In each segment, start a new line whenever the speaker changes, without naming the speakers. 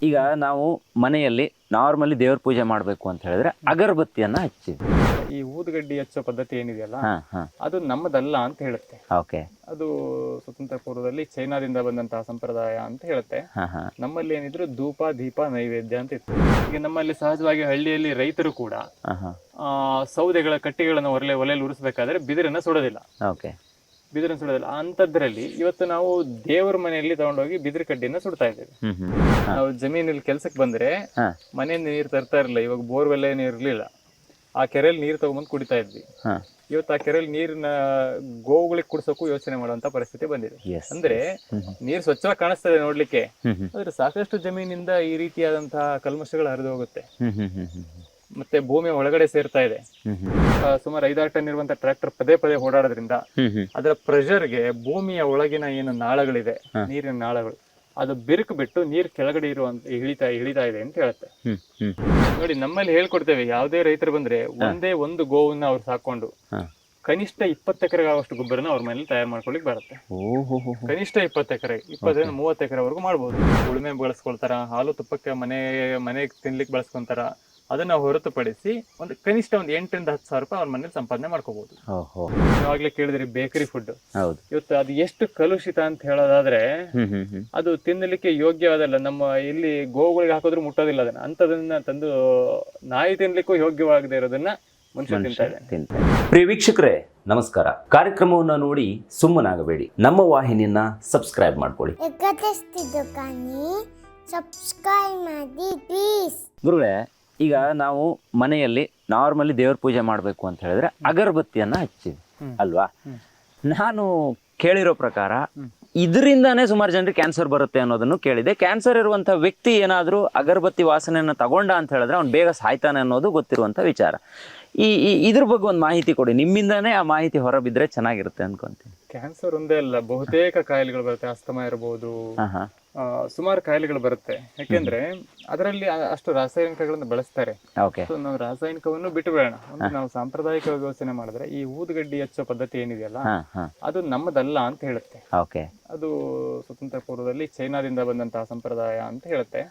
ಈಗ ನಾವು ಮನೆಯಲ್ಲಿ ನಾರ್ಮಲಿ ದೇವ್ರ ಪೂಜೆ ಮಾಡಬೇಕು ಅಂತ ಹೇಳಿದ್ರೆ ಅಗರಬತ್ತಿಯನ್ನ ಹಚ್ಚಿದ್ವಿ.
ಈ ಊದುಗಡ್ಡಿ ಹಚ್ಚೋ ಪದ್ಧತಿ ಏನಿದೆಯಲ್ಲ
ಹಾ
ಅದು ನಮ್ಮದಲ್ಲ ಅಂತ ಹೇಳುತ್ತೆ.
ಓಕೆ.
ಅದು ಸ್ವತಂತ್ರ ಪೂರ್ವದಲ್ಲಿ ಚೈನಾದಿಂದ ಬಂದಂತಹ ಸಂಪ್ರದಾಯ ಅಂತ ಹೇಳುತ್ತೆ.
ಹಾ
ನಮ್ಮಲ್ಲಿ ಏನಿದ್ರು ಧೂಪ ದೀಪ ನೈವೇದ್ಯ ಅಂತ ಇತ್ತು. ಈಗ ನಮ್ಮಲ್ಲಿ ಸಹಜವಾಗಿ ಹಳ್ಳಿಯಲ್ಲಿ ರೈತರು ಕೂಡ
ಹಾ
ಸೌದೆಗಳ ಕಟ್ಟಿಗಳನ್ನು ಒಲೆಯಲ್ಲಿ ಉರಿಸಬೇಕಾದ್ರೆ ಬಿದಿರನ್ನ ಸುಡೋದಿಲ್ಲ.
ಓಕೆ.
ಬಿದಿರನ್ನು ಸುಡೋದಿಲ್ಲ. ಅಂತದ್ರಲ್ಲಿ ಇವತ್ತು ನಾವು ದೇವರ ಮನೆಯಲ್ಲಿ ತಗೊಂಡೋಗಿ ಬಿದಿರು ಕಡ್ಡಿಯನ್ನ ಸುಡ್ತಾ ಇದ್ದೇವೆ. ನಾವು ಜಮೀನಲ್ಲಿ ಕೆಲ್ಸಕ್ಕೆ ಬಂದ್ರೆ ಮನೆಯಿಂದ ನೀರು ತರ್ತಾ ಇರಲಿಲ್ಲ. ಇವಾಗ ಬೋರ್ವೆಲ್ ನೀರು ಇರ್ಲಿಲ್ಲ. ಆ ಕೆರೆಯಲ್ಲಿ ನೀರು ತಗೊಂಡ್ಬಂದು ಕುಡಿತಾ ಇದ್ವಿ. ಇವತ್ತು ಆ ಕೆರೆಯಲ್ಲಿ ನೀರಿನ ಗೋವುಗಳಿಗೆ ಕುಡಿಸೋಕು ಯೋಚನೆ ಮಾಡುವಂತ ಪರಿಸ್ಥಿತಿ ಬಂದಿದೆ. ಅಂದ್ರೆ ನೀರು ಸ್ವಚ್ಛವಾಗಿ ಕಾಣಿಸ್ತದೆ ನೋಡ್ಲಿಕ್ಕೆ, ಆದ್ರೆ ಸಾಕಷ್ಟು ಜಮೀನಿಂದ ಈ ರೀತಿಯಾದಂತಹ ಕಲ್ಮಶಗಳು ಹರಿದು ಹೋಗುತ್ತೆ. ಮತ್ತೆ ಭೂಮಿಯ ಒಳಗಡೆ ಸೇರ್ತಾ ಇದೆ. ಸುಮಾರು 5-6 ಟನ್ ಇರುವಂತ ಟ್ರ್ಯಾಕ್ಟರ್ ಪದೇ ಪದೇ ಓಡಾಡೋದ್ರಿಂದ ಅದರ ಪ್ರೆಷರ್ಗೆ ಭೂಮಿಯ ಒಳಗಿನ ಏನು ನಾಳಗಳಿದೆ, ನೀರಿನ ನಾಳಗಳು, ಅದು ಬಿರುಕು ಬಿಟ್ಟು ನೀರು ಕೆಳಗಡೆ ಇರುವಂತ ಇಳಿತಾ ಇದೆ ಅಂತ ಹೇಳುತ್ತೆ. ನೋಡಿ, ನಮ್ಮಲ್ಲಿ ಹೇಳ್ಕೊಡ್ತೇವೆ, ಯಾವುದೇ ರೈತರು ಬಂದ್ರೆ ಒಂದೇ ಒಂದು ಗೋವನ್ನ ಅವ್ರು ಸಾಕೊಂಡು ಕನಿಷ್ಠ 20 ಎಕರೆಗೆ ಆಗುವಷ್ಟು ಗೊಬ್ಬರನ ಅವ್ರ ಮನೇಲಿ ತಯಾರು ಮಾಡ್ಕೊಳಿಕ್ ಬರುತ್ತೆ. ಕನಿಷ್ಠ 20 ಎಕರೆ, 20-30 ಎಕರೆವರೆಗೂ ಮಾಡ್ಬೋದು. ಉಳುಮೆ ಬಳಸ್ಕೊಳ್ತಾರ, ಹಾಲು ತುಪ್ಪಕ್ಕೆ ಮನೆಗೆ ತಿನ್ಲಿಕ್ಕೆ ಬಳಸ್ಕೊಂತಾರ. ಅದನ್ನ ಹೊರತುಪಡಿಸಿ ಒಂದು ಕನಿಷ್ಠ ಒಂದು 8,000-10,000 ರೂಪಾಯಿ ಅವ್ರ ಮನೇಲಿ ಸಂಪಾದನೆ ಮಾಡ್ಕೋಬಹುದು. ನೀವಾಗ್ಲೇ ಕೇಳಿದ್ರಿ ಬೇಕರಿ ಫುಡ್, ಇವತ್ತು ಅದು ಎಷ್ಟು ಕಲುಷಿತ ಅಂತ ಹೇಳೋದಾದ್ರೆ ಅದು ತಿನ್ನಲಿಕ್ಕೆ ಯೋಗ್ಯವಾದಲ್ಲ. ನಮ್ಮ ಇಲ್ಲಿ ಗೋವುಗಳಿಗೆ ಹಾಕೋದ್ರೂ ಮುಟ್ಟೋದಿಲ್ಲ. ಅಂತದನ್ನ ತಂದು ನಾಯಿ ತಿನ್ಲಿಕ್ಕೂ ಯೋಗ್ಯವಾಗದೇ ಇರೋದನ್ನ ಮನುಷ್ಯ ತಿಂತಾ ಇದೆ.
ಪ್ರಿಯ ವೀಕ್ಷಕರೇ ನಮಸ್ಕಾರ. ಕಾರ್ಯಕ್ರಮವನ್ನ ನೋಡಿ ಸುಮ್ಮನಾಗಬೇಡಿ, ನಮ್ಮ ವಾಹಿನಿಯನ್ನ ಸಬ್ಸ್ಕ್ರೈಬ್ ಮಾಡ್ಕೊಳ್ಳಿ. ಗುರುಗಳೇ, ಈಗ ನಾವು ಮನೆಯಲ್ಲಿ ನಾರ್ಮಲಿ ದೇವ್ರ ಪೂಜೆ ಮಾಡಬೇಕು ಅಂತ ಹೇಳಿದ್ರೆ ಅಗರಬತ್ತಿಯನ್ನ ಹಚ್ಚಿದ್ವಿ ಅಲ್ವಾ? ನಾನು ಕೇಳಿರೋ ಪ್ರಕಾರ ಇದರಿಂದಾನೇ ಸುಮಾರು ಜನರಿಗೆ ಕ್ಯಾನ್ಸರ್ ಬರುತ್ತೆ ಅನ್ನೋದನ್ನು ಕೇಳಿದೆ. ಕ್ಯಾನ್ಸರ್ ಇರುವಂಥ ವ್ಯಕ್ತಿ ಏನಾದರೂ ಅಗರಬತ್ತಿ ವಾಸನೆಯನ್ನು ತಗೊಂಡ ಅಂತ ಹೇಳಿದ್ರೆ ಅವ್ನು ಬೇಗ ಸಾಯ್ತಾನೆ ಅನ್ನೋದು ಗೊತ್ತಿರುವಂಥ ವಿಚಾರ. ಇದ್ರ ಬಗ್ಗೆ ಒಂದು ಮಾಹಿತಿ ಕೊಡಿ, ನಿಮ್ಮಿಂದಾನೇ ಆ ಮಾಹಿತಿ ಹೊರಬಿದ್ರೆ ಚೆನ್ನಾಗಿರುತ್ತೆ ಅನ್ಕೊಂತೀನಿ.
ಕ್ಯಾನ್ಸರ್ ಒಂದೇ ಅಲ್ಲ, ಬಹುತೇಕ ಕಾಯಿಲೆಗಳು ಬರುತ್ತೆ. ಅಸ್ತಮಾ ಇರಬಹುದು, ಸುಮಾರು ಕಾಯಿಲೆಗಳು ಬರುತ್ತೆ. ಯಾಕೆಂದ್ರೆ ಅದರಲ್ಲಿ ಅಷ್ಟು ರಾಸಾಯನಿಕಗಳನ್ನು ಬಳಸ್ತಾರೆ. ನಾವು ರಾಸಾಯನಿಕವನ್ನು ಬಿಟ್ಟು ಬೇಡ, ನಾವು ಸಾಂಪ್ರದಾಯಿಕವಾಗಿ ಯೋಚನೆ ಮಾಡಿದ್ರೆ ಈ ಊದುಗಡ್ಡಿ ಹಚ್ಚೋ ಪದ್ಧತಿ ಏನಿದೆಯಲ್ಲ ಅದು ನಮ್ಮದಲ್ಲ ಅಂತ ಹೇಳುತ್ತೆ. ಅದು ಸ್ವತಂತ್ರ ಪೂರ್ವದಲ್ಲಿ ಚೈನಾದಿಂದ ಬಂದಂತಹ ಸಂಪ್ರದಾಯ ಅಂತ ಹೇಳುತ್ತೆ.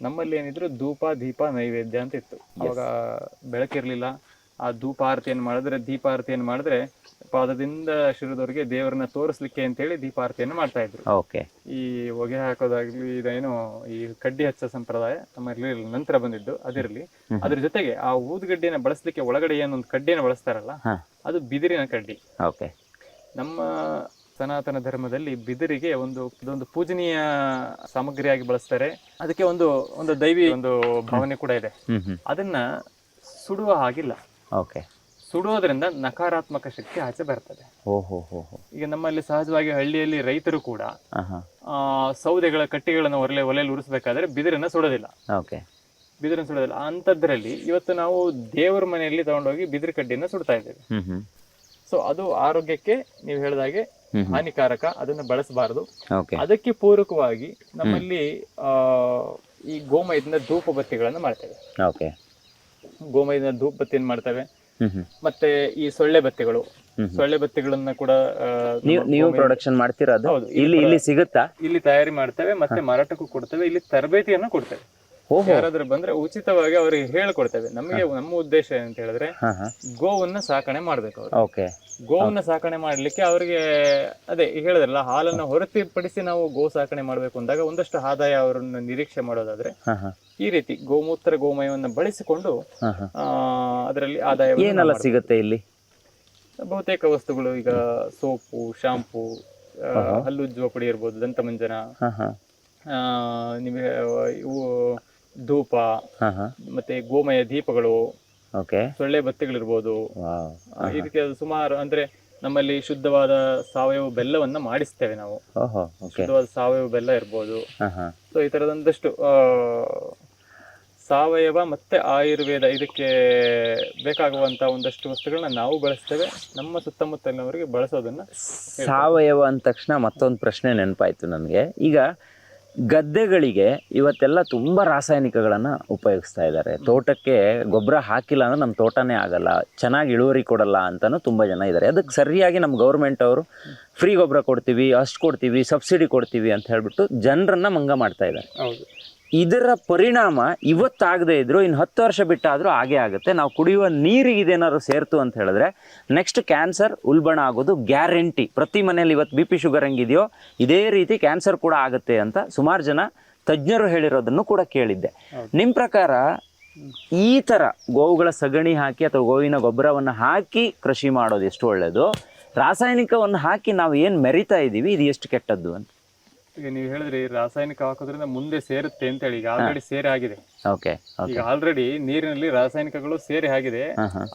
ನಮ್ಮಲ್ಲಿ ಏನಿದ್ರು ಧೂಪ ದೀಪ ನೈವೇದ್ಯ ಅಂತ ಇತ್ತು. ಅವಾಗ ಬೆಳಕಿರ್ಲಿಲ್ಲ. ಆ ಧೂಪ ಆರತಿಯನ್ನು ಮಾಡಿದ್ರೆ, ದೀಪ ಆರತಿಯನ್ನು ಮಾಡಿದ್ರೆ ಪಾದದಿಂದ ಶಿರದವರೆಗೆ ದೇವರನ್ನ ತೋರಿಸ್ಲಿಕ್ಕೆ ಅಂತ ಹೇಳಿ ದೀಪಾರತಿಯನ್ನು ಮಾಡ್ತಾ ಇದ್ರು. ಈ ಹೊಗೆ ಹಾಕೋದಾಗ್ಲಿ, ಇದೇನು ಈ ಕಡ್ಡಿ ಹಚ್ಚೋ ಸಂಪ್ರದಾಯ ನಮ್ಮಲ್ಲಿ ನಂತರ ಬಂದಿದ್ದು ಅದಿರಲಿ. ಅದ್ರ ಜೊತೆಗೆ ಆ ಊದುಗಡ್ಡಿಯನ್ನು ಬಳಸಲಿಕ್ಕೆ ಒಳಗಡೆ ಏನೊಂದು ಕಡ್ಡಿಯನ್ನು ಬಳಸ್ತಾರಲ್ಲ, ಅದು ಬಿದಿರಿನ ಕಡ್ಡಿ. ನಮ್ಮ ಸನಾತನ ಧರ್ಮದಲ್ಲಿ ಬಿದಿರಿಗೆ ಒಂದು ಪೂಜನೀಯ ಸಾಮಗ್ರಿಯಾಗಿ ಬಳಸ್ತಾರೆ. ಅದಕ್ಕೆ ಒಂದು ದೈವಿ ಒಂದು ಭಾವನೆ ಕೂಡ ಇದೆ. ಅದನ್ನ ಸುಡುವ ಹಾಗಿಲ್ಲ. ಸುಡೋದ್ರಿಂದ ನಕಾರಾತ್ಮಕ ಶಕ್ತಿ ಆಚೆ ಬರ್ತದೆ. ಈಗ ನಮ್ಮಲ್ಲಿ ಸಹಜವಾಗಿ ಹಳ್ಳಿಯಲ್ಲಿ ರೈತರು ಕೂಡ ಸೌದೆಗಳ ಕಟ್ಟಿಗಳನ್ನು ಒಲೆಯಲ್ಲಿ ಉರಿಸಬೇಕಾದ್ರೆ ಬಿದಿರನ್ನ ಸುಡೋದಿಲ್ಲ. ಅಂತದ್ರಲ್ಲಿ ಇವತ್ತು ನಾವು ದೇವರ ಮನೆಯಲ್ಲಿ ತಗೊಂಡೋಗಿ ಬಿದಿರು ಕಡ್ಡಿಯನ್ನ ಸುಡ್ತಾ ಇದ್ದೇವೆ. ಸೊ ಅದು ಆರೋಗ್ಯಕ್ಕೆ ನೀವು ಹೇಳಿದಾಗೆ ಹಾನಿಕಾರಕ, ಅದನ್ನ ಬಳಸಬಾರದು. ಅದಕ್ಕೆ ಪೂರಕವಾಗಿ ನಮ್ಮಲ್ಲಿ ಈ ಗೋಮಯದಿಂದ ಧೂಪ ಬತ್ತಿಗಳನ್ನು ಮಾಡ್ತೇವೆ. ಗೋಮಯದಿಂದ ಧೂಪ ಬತ್ತಿಯನ್ನು ಮಾಡ್ತೇವೆ. ಮತ್ತೆ ಈ ಸೊಳ್ಳೆ ಬತ್ತಿಗಳನ್ನ ಕೂಡ
ನೀವು ಪ್ರೊಡಕ್ಷನ್ ಮಾಡ್ತೀರಾ? ಇಲ್ಲಿ ಸಿಗುತ್ತಾ?
ಇಲ್ಲಿ ತಯಾರಿ ಮಾಡ್ತೇವೆ, ಮತ್ತೆ ಮಾರಾಟಕ್ಕೂ ಕೊಡ್ತೇವೆ. ಇಲ್ಲಿ ತರಬೇತಿಯನ್ನು ಕೊಡ್ತೇವೆ. ಯಾರಾದ್ರೂ ಬಂದ್ರೆ ಉಚಿತವಾಗಿ ಅವರಿಗೆ ಹೇಳ್ಕೊಡ್ತೇವೆ. ನಮ್ಮ ಉದ್ದೇಶ ಅಂತ ಹೇಳಿದ್ರೆ ಗೋವನ್ನ ಸಾಕಣೆ ಮಾಡ್ಬೇಕು. ಗೋವನ್ನ ಸಾಕಣೆ ಮಾಡ್ಲಿಕ್ಕೆ ಅವರಿಗೆ ಅದೇ ಹೇಳಿದ್ರಲ್ಲ, ಹಾಲನ್ನ ಹೊರತುಪಡಿಸಿ ನಾವು ಗೋ ಸಾಕಣೆ ಮಾಡ್ಬೇಕು ಅಂದಾಗ ಒಂದಷ್ಟು ಆದಾಯ ಅವರನ್ನ ನಿರೀಕ್ಷೆ ಮಾಡೋದಾದ್ರೆ ಈ ರೀತಿ ಗೋಮೂತ್ರ ಗೋಮಯವನ್ನ ಬಳಸಿಕೊಂಡು ಅದರಲ್ಲಿ ಆದಾಯ
ಏನೆಲ್ಲ ಸಿಗುತ್ತೆ ಇಲ್ಲಿ?
ಬಹುತೇಕ ವಸ್ತುಗಳು, ಈಗ ಸೋಪು, ಶಾಂಪೂ, ಹಲ್ಲುಜ್ಜುವ ಪುಡಿ ಇರ್ಬೋದು, ದಂತಮಂಜನ, ನಿಮಗೆ ಇವು ಧೂಪ, ಮತ್ತೆ ಗೋಮಯ ದೀಪಗಳು, ಸೊಳ್ಳೆ ಬತ್ತಿಗಳಿರ್ಬೋದು. ಈ ರೀತಿಯಾದ ಸುಮಾರು, ಅಂದ್ರೆ ನಮ್ಮಲ್ಲಿ ಶುದ್ಧವಾದ ಸಾವಯವ ಬೆಲ್ಲವನ್ನ ಮಾಡಿಸ್ತೇವೆ ನಾವು. ಶುದ್ಧವಾದ ಸಾವಯವ ಬೆಲ್ಲ ಇರ್ಬೋದು. ಸೊ ಈ ತರದೊಂದಷ್ಟು ಸಾವಯವ ಮತ್ತೆ ಆಯುರ್ವೇದ ಇದಕ್ಕೆ ಬೇಕಾಗುವಂತ ಒಂದಷ್ಟು ವಸ್ತುಗಳನ್ನ ನಾವು ಬಳಸ್ತೇವೆ. ನಮ್ಮ ಸುತ್ತಮುತ್ತಲಿನವರಿಗೆ ಬಳಸೋದನ್ನ.
ಸಾವಯವ ಅಂದ ತಕ್ಷಣ ಮತ್ತೊಂದು ಪ್ರಶ್ನೆ ನೆನಪಾಯ್ತು ನನಗೆ. ಈಗ ಗದ್ದೆಗಳಿಗೆ ಇವತ್ತೆಲ್ಲ ತುಂಬ ರಾಸಾಯನಿಕಗಳನ್ನು ಉಪಯೋಗಿಸ್ತಾ ಇದ್ದಾರೆ. ತೋಟಕ್ಕೆ ಗೊಬ್ಬರ ಹಾಕಿಲ್ಲ ಅಂದ್ರೆ ನಮ್ಮ ತೋಟನೇ ಆಗಲ್ಲ, ಚೆನ್ನಾಗಿ ಇಳುವರಿ ಕೊಡಲ್ಲ ಅಂತಲೂ ತುಂಬ ಜನ ಇದ್ದಾರೆ. ಅದಕ್ಕೆ ಸರಿಯಾಗಿ ನಮ್ಮ ಗೌರ್ಮೆಂಟ್ ಅವರು ಫ್ರೀ ಗೊಬ್ಬರ ಕೊಡ್ತೀವಿ, ಅಷ್ಟು ಕೊಡ್ತೀವಿ, ಸಬ್ಸಿಡಿ ಕೊಡ್ತೀವಿ ಅಂತ ಹೇಳ್ಬಿಟ್ಟು ಜನರನ್ನ ಮಂಗ ಮಾಡ್ತಾ ಇದ್ದಾರೆ. ಇದರ ಪರಿಣಾಮ ಇವತ್ತಾಗದೇ ಇದ್ರು ಇನ್ನು 10 ವರ್ಷ ಬಿಟ್ಟಾದರೂ ಆಗೇ ಆಗುತ್ತೆ. ನಾವು ಕುಡಿಯುವ ನೀರಿಗೆ ಇದೇನಾದ್ರು ಸೇರ್ತು ಅಂತ ಹೇಳಿದ್ರೆ ನೆಕ್ಸ್ಟ್ ಕ್ಯಾನ್ಸರ್ ಉಲ್ಬಣ ಆಗೋದು ಗ್ಯಾರಂಟಿ. ಪ್ರತಿ ಮನೆಯಲ್ಲಿ ಇವತ್ತು BP ಶುಗರ್ ಹೆಂಗಿದೆಯೋ ಇದೇ ರೀತಿ ಕ್ಯಾನ್ಸರ್ ಕೂಡ ಆಗುತ್ತೆ ಅಂತ ಸುಮಾರು ಜನ ತಜ್ಞರು ಹೇಳಿರೋದನ್ನು ಕೂಡ ಕೇಳಿದ್ದೆ. ನಿಮ್ಮ ಪ್ರಕಾರ ಈ ಥರ ಗೋವುಗಳ ಸಗಣಿ ಹಾಕಿ ಅಥವಾ ಗೋವಿನ ಗೊಬ್ಬರವನ್ನು ಹಾಕಿ ಕೃಷಿ ಮಾಡೋದು ಎಷ್ಟು ಒಳ್ಳೆಯದು, ರಾಸಾಯನಿಕವನ್ನು ಹಾಕಿ ನಾವು ಏನು ಮೆರಿತಾ ಇದ್ದೀವಿ ಇದು ಎಷ್ಟು ಕೆಟ್ಟದ್ದು ಅಂತ?
ಈಗ ನೀವು ಹೇಳಿದ್ರಿ ರಾಸಾಯನಿಕ ಹಾಕೋದ್ರಿಂದ ಮುಂದೆ ಸೇರುತ್ತೆ ಅಂತ ಹೇಳಿ. ಈಗ ಆಲ್ರೆಡಿ ಸೇರಿ ಆಗಿದೆ.
ಓಕೆ.
ಈಗ ಆಲ್ರೆಡಿ ನೀರಿನಲ್ಲಿ ರಾಸಾಯನಿಕಗಳು ಸೇರಿ ಆಗಿದೆ.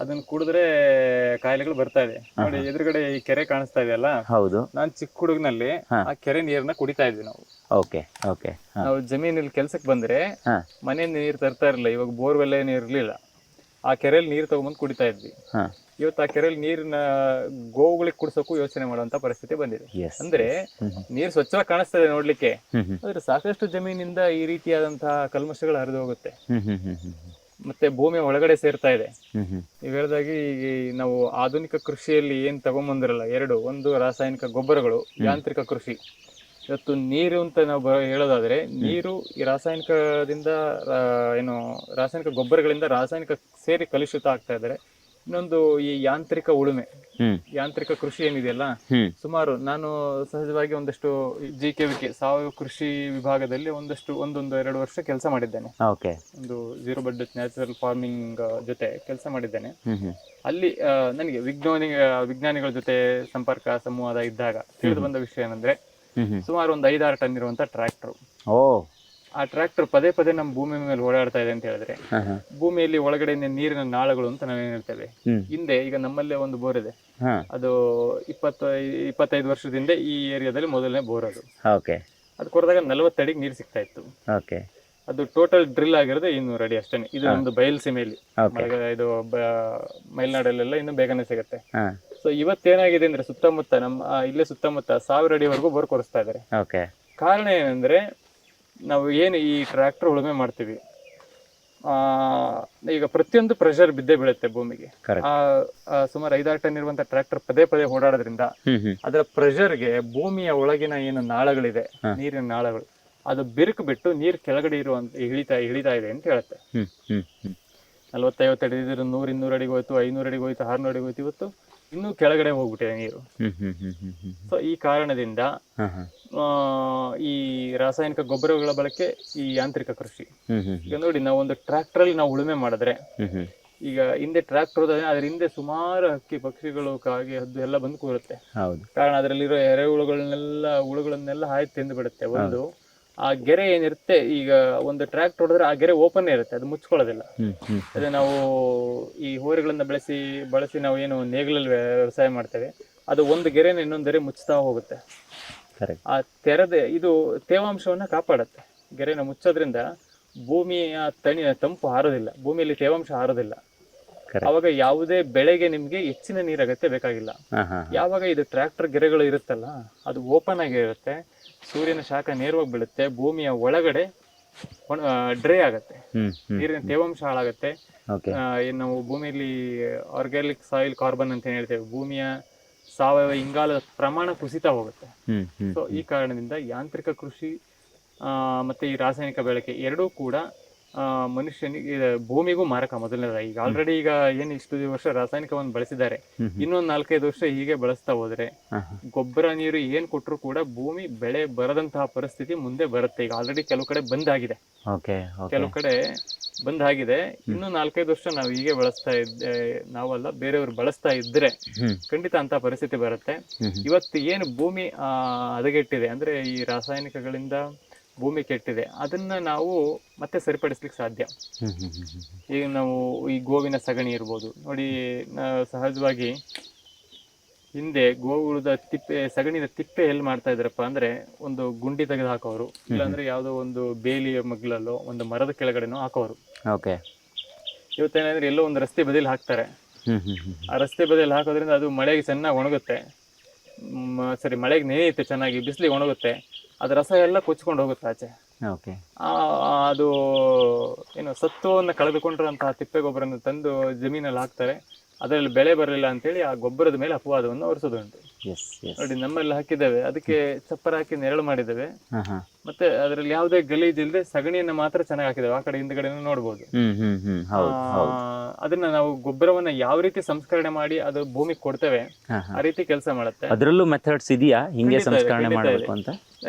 ಅದನ್ನ ಕುಡಿದ್ರೆ ಕಾಯಿಲೆಗಳು ಬರ್ತಾ ಇದೆ. ನೋಡಿ ಎದುರುಗಡೆ ಈ ಕೆರೆ ಕಾಣಿಸ್ತಾ ಇದೆಯಲ್ಲ,
ಹೌದು.
ನಾನ್ ಚಿಕ್ಕ ಹುಡುಗನಲ್ಲಿ ಆ ಕೆರೆ ನೀರನ್ನ ಕುಡಿತಾ ಇದ್ವಿ ನಾವು.
Okay okay.
ನಾವು ಜಮೀನಲ್ಲಿ ಕೆಲ್ಸಕ್ಕೆ ಬಂದ್ರೆ ಮನೆಯಿಂದ ನೀರು ತರ್ತಾ ಇರಲಿಲ್ಲ. ಇವಾಗ ಬೋರ್ವೆಲ್ ನೀರು ಇರ್ಲಿಲ್ಲ. ಆ ಕೆರೆಯಲ್ಲಿ ನೀರು ತಗೊಂಬಂದು ಕುಡಿತಾ ಇದ್ವಿ. ಇವತ್ತು ಆ ಕೆರೆಯಲ್ಲಿ ನೀರಿನ ಗೋವುಗಳಿಗೆ ಕುಡ್ಸೋಕು ಯೋಚನೆ ಮಾಡುವಂತ ಪರಿಸ್ಥಿತಿ ಬಂದಿದೆ. ಅಂದ್ರೆ ನೀರು ಸ್ವಚ್ಛವಾಗಿ ಕಾಣಿಸ್ತದೆ ನೋಡ್ಲಿಕ್ಕೆ, ಆದ್ರೆ ಸಾಕಷ್ಟು ಜಮೀನಿಂದ ಈ ರೀತಿಯಾದಂತಹ ಕಲ್ಮಶಗಳು ಹರಿದು ಹೋಗುತ್ತೆ, ಮತ್ತೆ ಭೂಮಿಯ ಒಳಗಡೆ ಸೇರ್ತಾ ಇದೆ. ನೀವು ಹೇಳಿದಾಗಿ ಈಗ ನಾವು ಆಧುನಿಕ ಕೃಷಿಯಲ್ಲಿ ಏನ್ ತಗೊಂಬಂದಿರಲ್ಲ ಒಂದು ರಾಸಾಯನಿಕ ಗೊಬ್ಬರಗಳು, ಯಾಂತ್ರಿಕ ಕೃಷಿ. ಇವತ್ತು ನೀರು ಅಂತ ನಾವು ಹೇಳೋದಾದ್ರೆ ನೀರು ಈ ರಾಸಾಯನಿಕದಿಂದ ರಾಸಾಯನಿಕ ಗೊಬ್ಬರಗಳಿಂದ ರಾಸಾಯನಿಕ ಸೇರಿ ಕಲುಷಿತ ಆಗ್ತಾ ಇದ್ದಾರೆ. ಇನ್ನೊಂದು ಈ ಯಾಂತ್ರಿಕ ಉಳುಮೆ, ಯಾಂತ್ರಿಕ ಕೃಷಿ ಏನಿದೆಯಲ್ಲ, ಸುಮಾರು ನಾನು ಸಹಜವಾಗಿ ಒಂದಷ್ಟು GKVK ಸಾವಯವ ಕೃಷಿ ವಿಭಾಗದಲ್ಲಿ ಒಂದೊಂದು 2 ವರ್ಷ ಕೆಲಸ ಮಾಡಿದ್ದೇನೆ. ಒಂದು ಝೀರೋ ಬಡ್ಜೆಟ್ ನ್ಯಾಚುರಲ್ ಫಾರ್ಮಿಂಗ್ ಜೊತೆ ಕೆಲಸ ಮಾಡಿದ್ದೇನೆ. ಅಲ್ಲಿ ನನಗೆ ವಿಜ್ಞಾನಿಗಳ ಜೊತೆ ಸಂಪರ್ಕ ಸಂವಾದ ಇದ್ದಾಗ ತಿಳಿದು ಬಂದ ವಿಷಯ ಏನಂದ್ರೆ, ಸುಮಾರು ಒಂದು 5-6 ಟನ್ ಇರುವಂತ ಟ್ರ್ಯಾಕ್ಟರ್. ಆ ಟ್ರ್ಯಾಕ್ಟರ್ ಪದೇ ಪದೇ ನಮ್ಮ ಭೂಮಿ ಮೇಲೆ ಓಡಾಡ್ತಾ ಇದೆ ಅಂತ ಹೇಳಿದ್ರೆ, ಭೂಮಿಯಲ್ಲಿ ಒಳಗಡೆ ನೀರಿನ ನಾಳಗಳು ಅಂತ ನಾವೇನ್ ಹೇಳ್ತೇವೆ. ಹಿಂದೆ ಈಗ ನಮ್ಮಲ್ಲೇ ಒಂದು ಬೋರ್ ಇದೆ, ಅದು 25 ವರ್ಷದಿಂದ ಈ ಏರಿಯಾದಲ್ಲಿ ಮೊದಲನೇ ಬೋರ್ ಅದು. ಅದು ಕೊರೆದಾಗ 40 ಅಡಿಗೆ ನೀರು ಸಿಗ್ತಾ ಇತ್ತು. ಅದು ಟೋಟಲ್ ಡ್ರಿಲ್ ಆಗಿರೋದು 200 ಅಡಿ ಅಷ್ಟೇ. ಇದು ಒಂದು ಬಯಲ್ಸೀಮೆಯಲ್ಲಿ, ಇದು ಮಲೆನಾಡಲ್ಲೆಲ್ಲ ಇನ್ನು ಬೇಗನೆ ಸಿಗುತ್ತೆ. ಸೊ ಇವತ್ತೇನಾಗಿದೆ ಅಂದ್ರೆ ಸುತ್ತಮುತ್ತ ಇಲ್ಲೇ ಸುತ್ತಮುತ್ತ 1000 ಅಡಿವರೆಗೂ ಬೋರ್ ಕೊರೆಸ್ತಾ ಇದ್ದಾರೆ. ಕಾರಣ ಏನಂದ್ರೆ, ನಾವು ಏನು ಈ ಟ್ರ್ಯಾಕ್ಟರ್ ಉಳುಮೆ ಮಾಡ್ತೀವಿ, ಈಗ ಪ್ರತಿಯೊಂದು ಪ್ರೆಷರ್ ಬಿದ್ದೇ ಬೀಳುತ್ತೆ ಭೂಮಿಗೆ. ಸುಮಾರು 5-6 ಟನ್ ಇರುವಂತ ಟ್ರ್ಯಾಕ್ಟರ್ ಪದೇ ಪದೇ ಓಡಾಡೋದ್ರಿಂದ ಅದರ ಪ್ರೆಷರ್ಗೆ ಭೂಮಿಯ ಒಳಗಿನ ಏನು ನಾಳಗಳಿದೆ, ನೀರಿನ ನಾಳಗಳು, ಅದು ಬಿರುಕು ಬಿಟ್ಟು ನೀರು ಕೆಳಗಡೆ ಇರುವಂತ ಇಳಿತಾ ಇದೆ ಅಂತ ಹೇಳುತ್ತೆ. 40-50 ಅಡಿ ಇದ್ರೆ 100-200 ಅಡಿಗೆ ಹೋಯ್ತು, 500 ಅಡಿಗೆ ಹೋಯ್ತು, 600 ಅಡಿಗೆ ಹೋಯ್ತು. ಇವತ್ತು ಇನ್ನೂ ಕೆಳಗಡೆ ಹೋಗ್ಬಿಟ್ಟಿದೆ ನೀರು. ಸೊ ಈ ಕಾರಣದಿಂದ ಈ ರಾಸಾಯನಿಕ ಗೊಬ್ಬರಗಳ ಬಳಕೆ, ಈ ಯಾಂತ್ರಿಕ ಕೃಷಿ. ಈಗ ನೋಡಿ, ನಾವು ಒಂದು ಟ್ರ್ಯಾಕ್ಟರ್ ಅಲ್ಲಿ ನಾವು ಉಳುಮೆ ಮಾಡಿದ್ರೆ, ಈಗ ಹಿಂದೆ ಟ್ರ್ಯಾಕ್ಟರ್ ಹೋದ್ರೆ ಅದ್ರ ಹಿಂದೆ ಸುಮಾರು ಹಕ್ಕಿ ಪಕ್ಷಿಗಳು, ಕಾಗೆ, ಹದ್ದು ಎಲ್ಲ ಬಂದು ಕೂರುತ್ತೆ. ಕಾರಣ ಅದರಲ್ಲಿರೋ ಹುಳುಗಳನ್ನೆಲ್ಲ ಹಾಯ್ದು ತಿಂದು ಬಿಡುತ್ತೆ. ಒಂದು ಆ ಗೆರೆ ಏನಿರುತ್ತೆ, ಈಗ ಒಂದು ಟ್ರ್ಯಾಕ್ಟರ್ ಹೊಡೆದ್ರೆ ಆ ಗೆರೆ ಓಪನ್ ಇರುತ್ತೆ, ಅದು ಮುಚ್ಕೊಳ್ಳೋದಿಲ್ಲ. ಅದೇ ನಾವು ಈ ಹೋರಿಗಳನ್ನ ಬಳಸಿ ನಾವು ಏನು ನೇಗಿಲಲ್ಲಿ ವ್ಯವಸಾಯ ಮಾಡ್ತೇವೆ, ಅದು ಒಂದು ಗೆರೆನ ಇನ್ನೊಂದು ಗೆರೆ ಮುಚ್ತಾ ಹೋಗುತ್ತೆ. ಆ ಇದು ತೇವಾಂಶವನ್ನ ಕಾಪಾಡುತ್ತೆ. ಗೆರೆನ ಮುಚ್ಚೋದ್ರಿಂದ ಭೂಮಿಯ ತಂಪು ಹಾರೋದಿಲ್ಲ, ಭೂಮಿಯಲ್ಲಿ ತೇವಾಂಶ ಹಾರೋದಿಲ್ಲ. ಅವಾಗ ಯಾವುದೇ ಬೆಳೆಗೆ ನಿಮ್ಗೆ ಹೆಚ್ಚಿನ ನೀರು ಅಗತ್ಯ ಬೇಕಾಗಿಲ್ಲ. ಯಾವಾಗ ಇದು ಟ್ರ್ಯಾಕ್ಟರ್ ಗೆರೆಗಳು ಇರುತ್ತಲ್ಲ, ಅದು ಓಪನ್ ಆಗಿ ಇರುತ್ತೆ, ಸೂರ್ಯನ ಶಾಖ ನೇರವಾಗಿ ಬೀಳುತ್ತೆ, ಭೂಮಿಯ ಒಳಗಡೆ ಡ್ರೈ ಆಗತ್ತೆ, ನೀರಿನ ತೇವಾಂಶ ಹಾಳಾಗತ್ತೆ. ನಾವು ಭೂಮಿಯಲ್ಲಿ ಆರ್ಗ್ಯಾನಿಕ್ ಸಾಯಿಲ್ ಕಾರ್ಬನ್ ಅಂತ ಹೇಳ್ತೇವೆ, ಭೂಮಿಯ ಸಾವಯವ ಇಂಗಾಲದ ಪ್ರಮಾಣ ಕುಸಿತಾ ಹೋಗುತ್ತೆ. ಸೊ ಈ ಕಾರಣದಿಂದ ಯಾಂತ್ರಿಕ ಕೃಷಿ ಮತ್ತೆ ಈ ರಾಸಾಯನಿಕ ಬಳಕೆ ಎರಡೂ ಕೂಡ ಮನುಷ್ಯನಿಗೆ, ಭೂಮಿಗೂ ಮಾರಕ. ಮೊದಲನೇದಾಗಿ ಈಗ ಆಲ್ರೆಡಿ ಈಗ ಏನು ಇಷ್ಟು ವರ್ಷ ರಾಸಾಯನಿಕವನ್ನು ಬಳಸಿದ್ದಾರೆ, ಇನ್ನೊಂದು 4-5 ವರ್ಷ ಹೀಗೆ ಬಳಸ್ತಾ ಹೋದ್ರೆ ಗೊಬ್ಬರ ನೀರು ಏನ್ ಕೊಟ್ಟರು ಕೂಡ ಭೂಮಿ ಬೆಳೆ ಬರದಂತಹ ಪರಿಸ್ಥಿತಿ ಮುಂದೆ ಬರುತ್ತೆ. ಈಗ ಆಲ್ರೆಡಿ ಕೆಲವು ಕಡೆ ಬಂದಾಗಿದೆ, ಇನ್ನು 4-5 ವರ್ಷ ನಾವು ಹೀಗೆ ಬಳಸ್ತಾ ನಾವಲ್ಲ ಬೇರೆಯವರು ಬಳಸ್ತಾ ಇದ್ರೆ ಖಂಡಿತ ಅಂತ ಪರಿಸ್ಥಿತಿ ಬರುತ್ತೆ. ಇವತ್ತು ಏನು ಭೂಮಿ ಹದಗೆಟ್ಟಿದೆ ಅಂದ್ರೆ ಈ ರಾಸಾಯನಿಕಗಳಿಂದ ಭೂಮಿ ಕೆಟ್ಟಿದೆ, ಅದನ್ನ ನಾವು ಮತ್ತೆ ಸರಿಪಡಿಸ್ಲಿಕ್ಕೆ ಸಾಧ್ಯ. ಈಗ ನಾವು ಈ ಗೋವಿನ ಸಗಣಿ ಇರ್ಬೋದು ನೋಡಿ, ಸಹಜವಾಗಿ ಹಿಂದೆ ಗೋವುದ ಸಗಣಿದ ತಿಪ್ಪೆ ಎಲ್ಲಿ ಮಾಡ್ತಾ ಇದ್ರಪ್ಪ ಅಂದ್ರೆ, ಒಂದು ಗುಂಡಿ ತೆಗೆದು ಹಾಕೋರು, ಇಲ್ಲಾಂದ್ರೆ ಯಾವ್ದೋ ಒಂದು ಬೇಲಿಯ ಮಗ್ಲಲ್ಲೋ ಒಂದು ಮರದ ಕೆಳಗಡೆನೋ ಹಾಕೋರು. ಇವತ್ತೇನಾದ್ರೆ ಎಲ್ಲೋ ಒಂದು ರಸ್ತೆ ಬದಿಯಲ್ಲಿ ಹಾಕ್ತಾರೆ. ಆ ರಸ್ತೆ ಬದಿಯಲ್ಲಿ ಹಾಕೋದ್ರಿಂದ ಅದು ಮಳೆಗೆ ಚೆನ್ನಾಗಿ ಒಣಗುತ್ತೆ, ಮಳೆಗೆ ನೆನೆಯುತ್ತೆ, ಚೆನ್ನಾಗಿ ಬಿಸಿಲಿಗೆ ಒಣಗುತ್ತೆ, ಅದ್ರ ರಸ ಎಲ್ಲ ಕೊಚ್ಕೊಂಡು ಹೋಗುತ್ತೆ ಆಚೆ. ಅದು ಏನು ಸತ್ವವನ್ನು ಕಳೆದುಕೊಂಡಿರುವಂತಹ ತಿಪ್ಪೆ ಗೊಬ್ಬರನ್ನು ತಂದು ಜಮೀನಲ್ಲಿ ಹಾಕ್ತಾರೆ. ಅದರಲ್ಲಿ ಬೆಳೆ ಬರಲಿಲ್ಲ ಅಂತೇಳಿ ಆ ಗೊಬ್ಬರದ ಮೇಲೆ ಅಪವಾದವನ್ನು ಹೊರಿಸೋದುಂಟು.
S S.
ನೋಡಿ ನಮ್ಮಲ್ಲಿ ಹಾಕಿದ್ದೇವೆ, ಅದಕ್ಕೆ ಚಪ್ಪರ ಹಾಕಿ ನೆರಳು ಮಾಡಿದ್ದೇವೆ,
ಹಾಂ ಹಾಂ.
ಮತ್ತೆ ಅದರಲ್ಲಿ ಯಾವುದೇ ಗಲೀಜ್ ಇಲ್ಲದೆ ಸಗಣಿಯನ್ನ ಮಾತ್ರ ಚೆನ್ನಾಗಿ ಹಾಕಿದ್ದೇವೆ. ಆ ಕಡೆ ಹಿಂದ್ಗಡೆ ನೋಡ್ಬೋದು.
ಹೌದು ಹೌದು.
ಅದನ್ನ ನಾವು ಗೊಬ್ಬರವನ್ನ ಯಾವ ರೀತಿ ಸಂಸ್ಕರಣೆ ಮಾಡಿ ಅದು ಭೂಮಿಗೆ ಕೊಡ್ತೇವೆ ಆ ರೀತಿ ಕೆಲಸ ಮಾಡುತ್ತೆ.
ಅದರಲ್ಲೂ ಮೆಥಡ್ಸ್ ಇದೆಯಾ ಹಿಂಗೆ ಸಂಸ್ಕರಣೆ ಮಾಡಬೇಕು ಅಂತ?